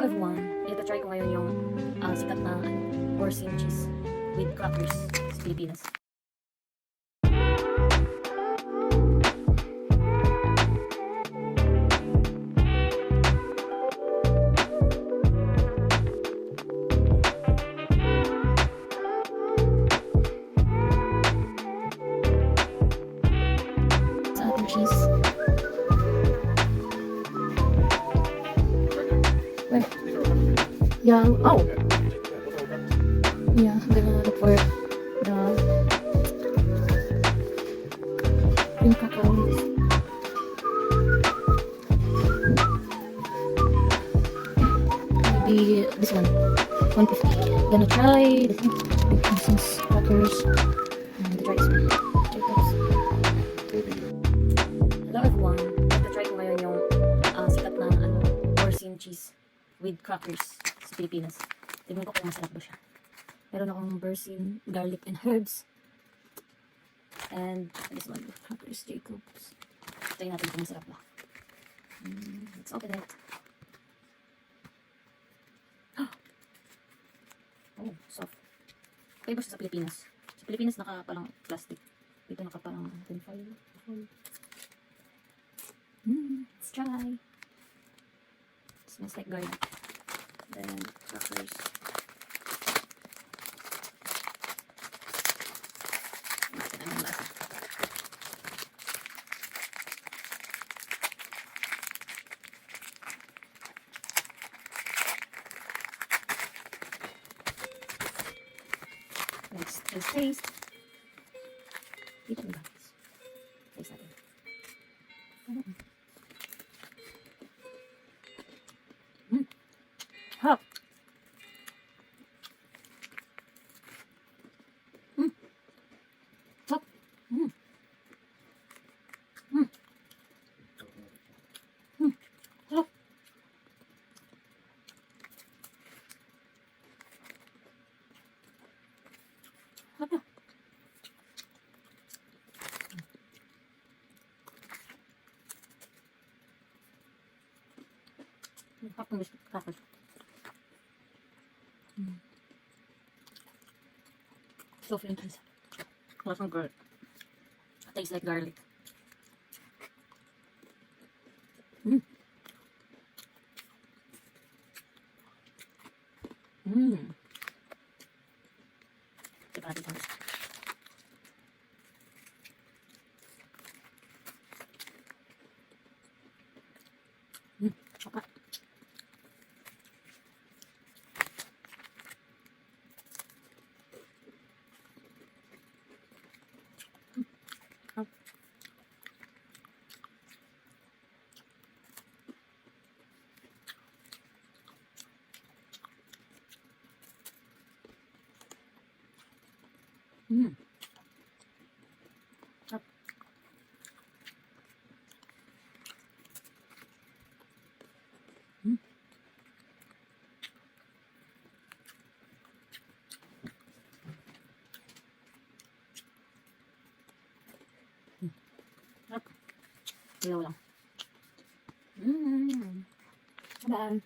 everyone, ito try ko ngayon yung sikat na porcine cheese with crackers sa Pilipinas. Sa ating cheese. Yeah, oh! Yeah, I'm gonna look for the cream cacao. Maybe this one, 150. Gonna try the Christmas crackers and the dry one. Hello everyone, ito try ko ngayon yung sikat na porcine cheese with crackers sa Pilipinas. Tingnan ko kung masarap ba siya. Meron akong porcine, garlic, and herbs. And this one, crackers, Jacobs. Try natin kung masarap ba. Let's open it. Oh, soft. Okay ba siya sa Pilipinas? Sa Pilipinas naka-parang plastic. Dito naka-parang tin foil. Let's try. It smells like garlic. Then crackers. Natin ang lasa. Let's taste. Dito ba? Taste natin. Hop. Hop. Hop. Hop. Hop ng biscuit crackers. So flaky. Lasang garlic. Tastes like garlic. Diba natin ito? Saka. Up. Up. Ilaw lang. Bye.